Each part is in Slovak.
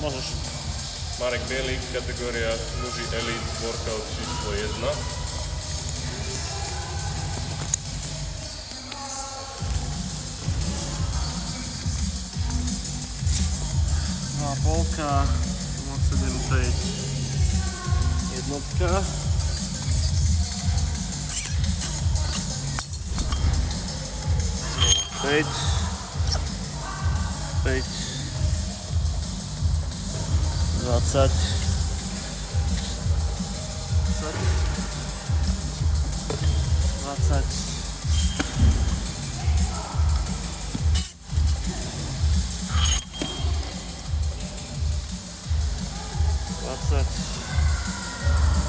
Môžeš. Marek Bielik, kategória muži Elite, workout číslo 1. No a polka, 0,75 jednotka. Päť, 20,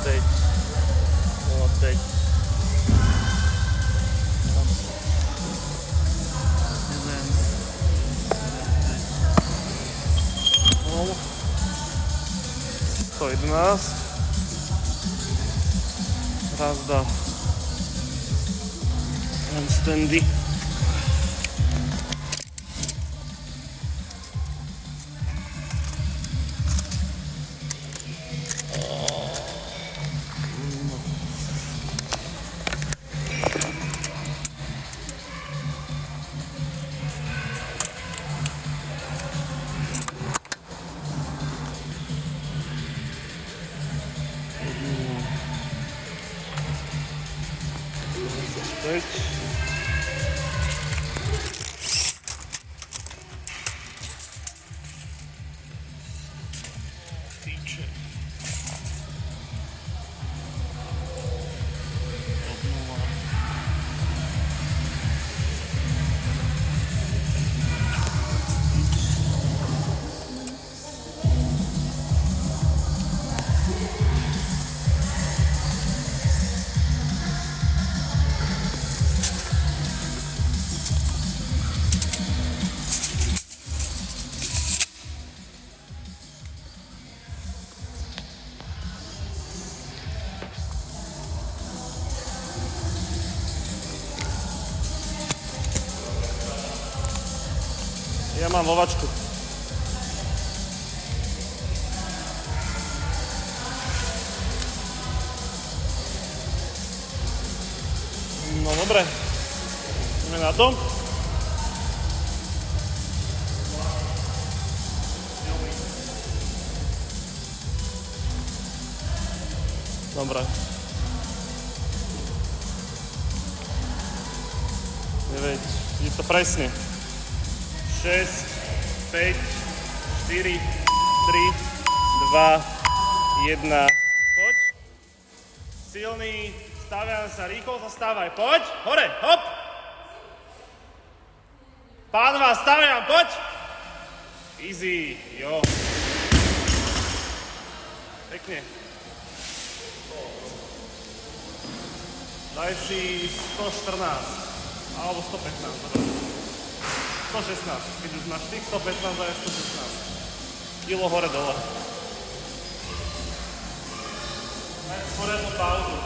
5, 0,5, 111. Raz, dva. Handstandy. Ja mám vovačku. No dobre, ideme na to. Dobre. 9, je to presne. 6, 5, 4, 3, 2, 1. Poď. Silný, staviam sa, rýchlo sa stávaj. Poď, hore, hop. Pánva, staviam, poď. Easy, jo. Pekne. Daj si 114, alebo 115, dobre. 116, keď už máš tých 115, daj 116. Kilo hore dole. Daj poriadnu pauzu.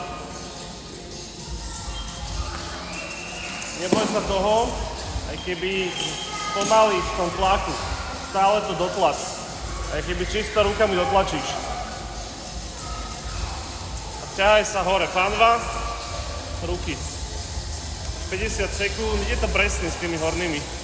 Neboj sa toho, aj keby spomalíš v tom tlaku, stále to dotlač. Aj keby čisto rukami dotlačíš. A ťahaj sa hore, panva, ruky. 50 sekúnd, ide to presne s tými hornými.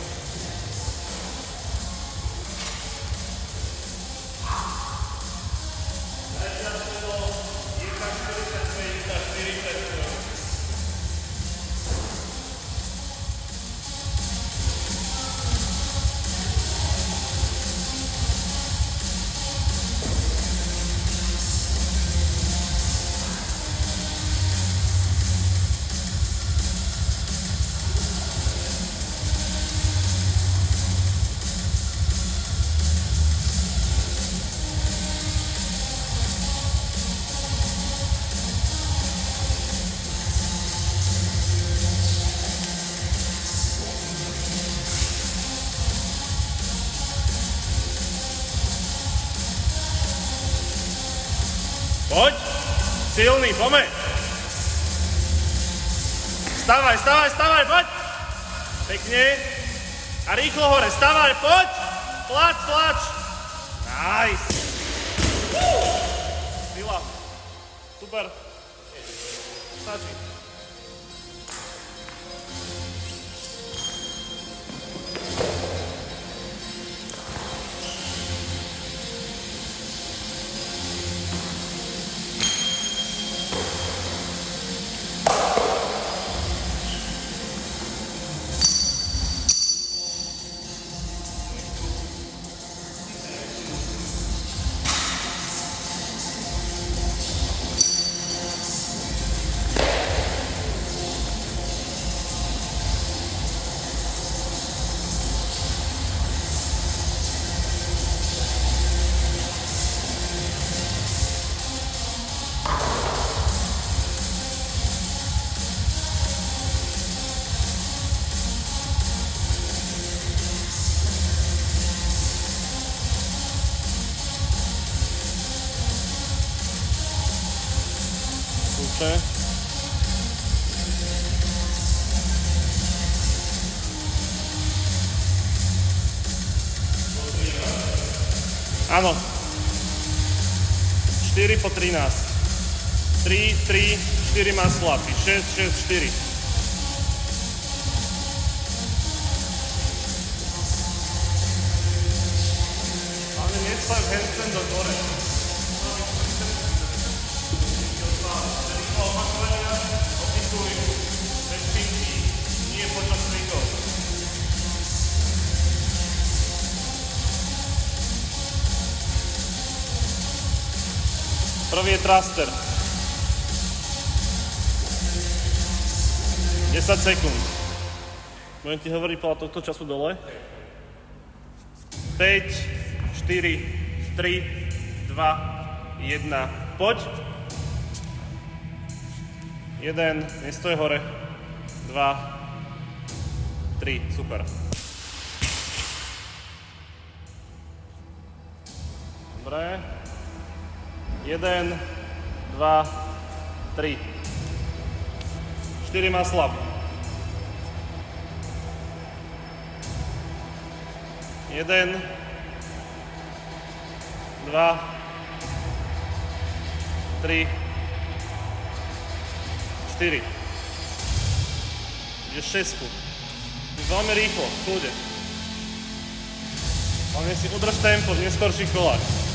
Poď, silný, poďme. Stavaj, stavaj, stavaj, poď. Pekne. A rýchlo hore, stavaj, poď. Tlač, tlač. Nice. Sila. Super. Stačí. Kľúče. Áno. 4 po 13. 3, 3, 4 má slapy. 6, 6, 4. Ale nestav handstand do gore. Prvý je thruster. 10 sekúnd. Budem ti hovoriť podľa tohto času dole. 5, 4, 3, 2, 1. Poď. 1, nestoj hore. 2, 3, super. Dobre. 1, 2, 3. 4 má slab. 1, 2, 3, 4. Ideš 6. Veľmi rýchlo, v kľude. Ale si udrž tempo v neskorších kolách.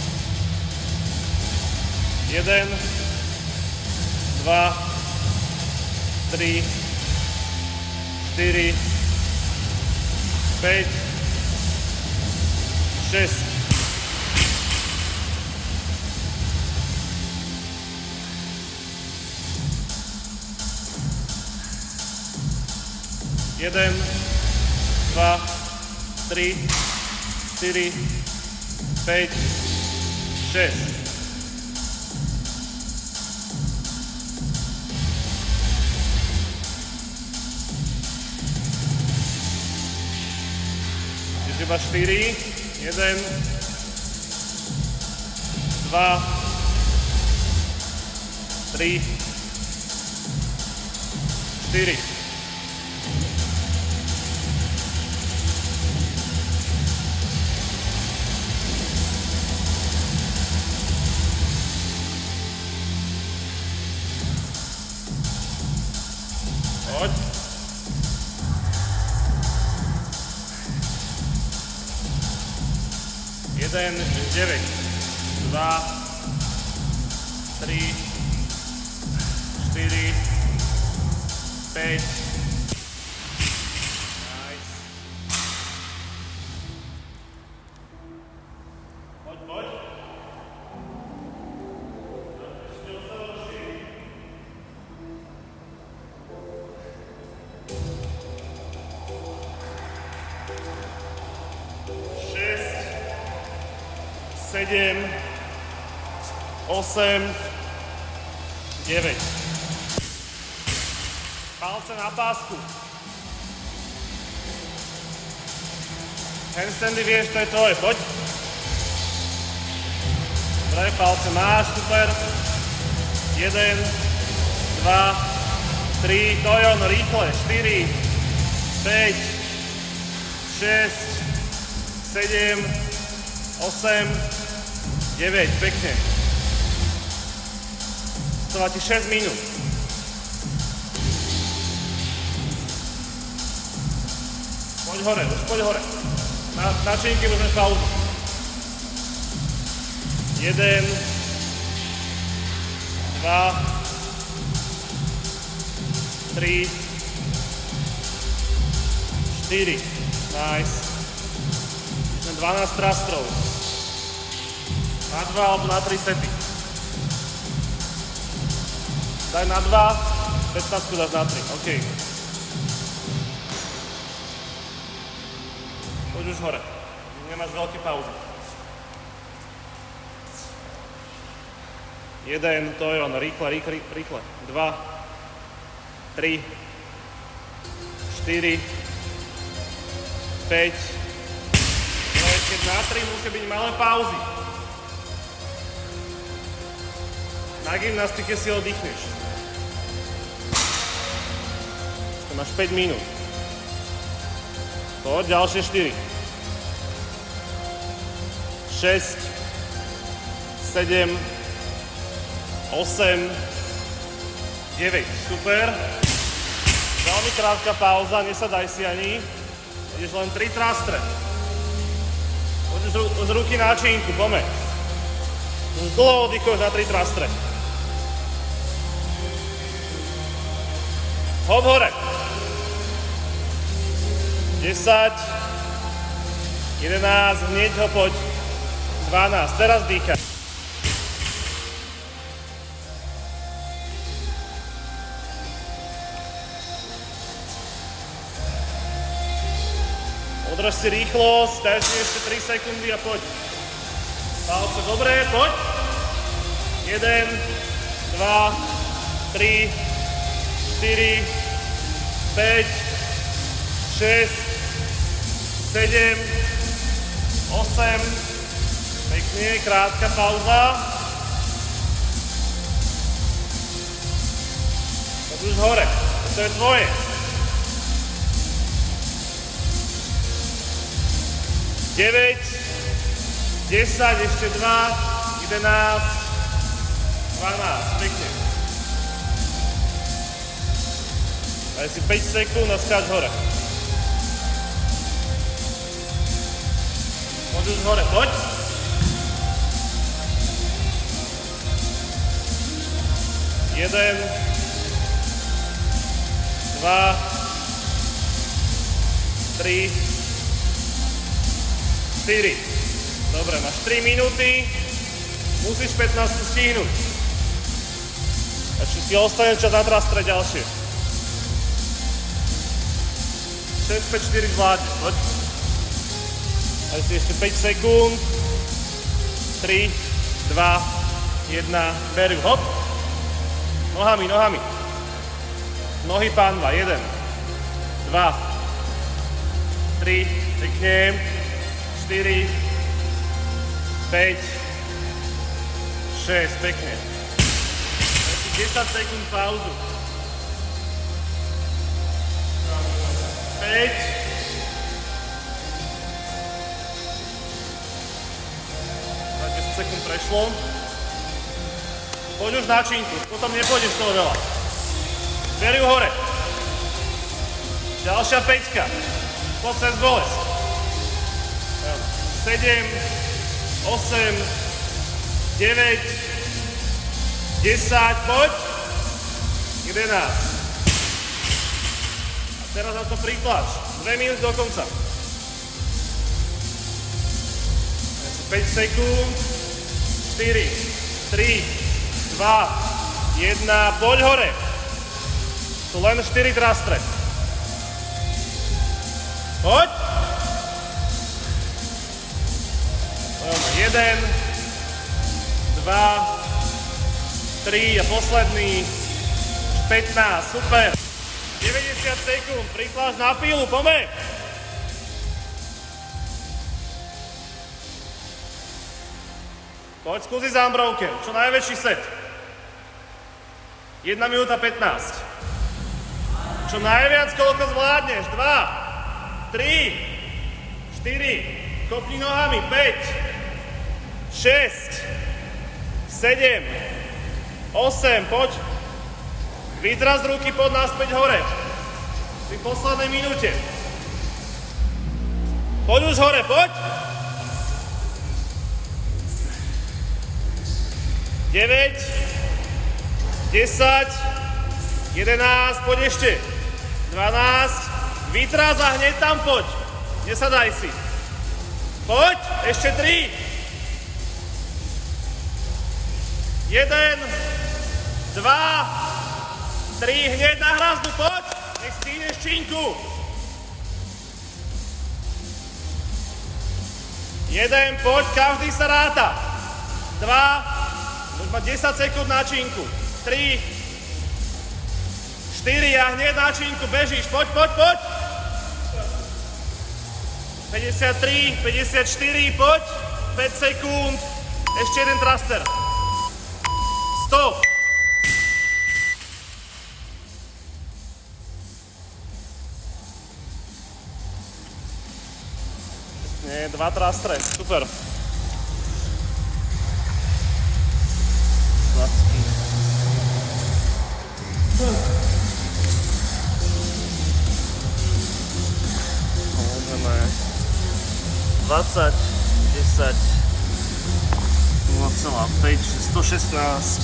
1, 2, 3, 4, 5, 6. Jeden, dva, tri, 4, 5, 6. Iba 4, 1, 2, 3, 4. Poď. Jeden, 9, 2, 3, 4, 5. Nice. Poď, poď. Ešte ostalo 7, 8, 9. Palce na pásku. Handstandy vieš, to je tvoje, poď. Dobre, palce máš, super. 1, 2, 3, to je ono, rýchle. 4, 5, 6, 7, 8, 9, 9, pekne. Stáva ti 6 minút. Poď hore, už poď hore. Na činky môžeme pauzu. 1, 2, 3, 4. Nice. 12 thrustrov. Na 2 alebo na 3 sety. Daj na 2, 15 dáš na 3. OK. Poď už hore. Nemáš veľké pauzy. 1, to je ono, rýchle. 2, 3, 4, 5. Keď na 3 musia byť malé pauzy. Na gymnastike si oddychneš. Ešte máš 5 minút. Poď, ďalšie 4. 6, 7, 8, 9. Super. Veľmi krátka pauza, nesadaj si ani. Ideš len 3 thrustre. Poď už ruky na činku, poďme. Už dlho oddychuješ na 3 thrustre. Hop hore. 10, 11, hneď ho poď. 12, teraz dýchaj. Udrž si rýchlosť, daj si ešte 3 sekundy a poď. Palce, dobre, poď. 1, 2, 3, 4, 5, 6, 7, 8. Pekne, krátka pauza. Poď už hore, to je tvoje. 9, 10, ešte 2, 11, 12, pekne. Daj si 5 sekúnd a skáč hore. Poď už hore, poď. 1, 2, 3, 4. Dobre, máš 3 minúty. Musíš 15 stihnúť. Ešte ti ostane čas na trastre ďalšie. 6, 5, 4 zvládne. Poď. Daj si ešte 5 sekúnd. 3, 2, 1. Beru. Hop. Nohami. Nohy pánva. 1, 2, 3. Pekne. 4, 5, 6, pekne. Asi 10 sekúnd pauzu. 5, 10 sekúnd prešlo. Poď už na činku, potom nepôjdeš toho veľa. Beri ju hore. Ďalšia 5. Poď cez bolesť. 7, 8, 9, 10, poď. 11. A teraz na to prikláč. 2 minúty do konca. 5 sekúnd. 4, 3, 2, 1, poď hore. Sú len 4 trastre. Poď. 1, 2, 3 a posledný 15, super. 90 sekúnd, prikláš na pílu, poďme. Poď skúsi za Ambrovke, čo najväčší set. 1 minúta 15. Čo najviac, koľko zvládneš. 2, 3, 4, kopni nohami, 5, 6, 7, 8, poď. Vytras ruky, poď naspäť hore. Si v poslednej minúte. Poď už hore, poď. 9, 10, 11, poď ešte. 12, vytras a hneď tam poď. Nesadaj si. Poď, ešte 3. 1, 2, 3, hneď na hrazdu, poď. Nech stihneš činku. 1, poď, každý sa ráta. 2, už má 10 sekúnd na činku. 3, 4 a hneď na činku bežíš. Poď, poď, poď. 53, 54, poď. 5 sekúnd. Ešte jeden thruster. Stop. Nie, 2 thrustre. Super. 20, 10, 0,5, 116.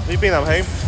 Vypínam, hej.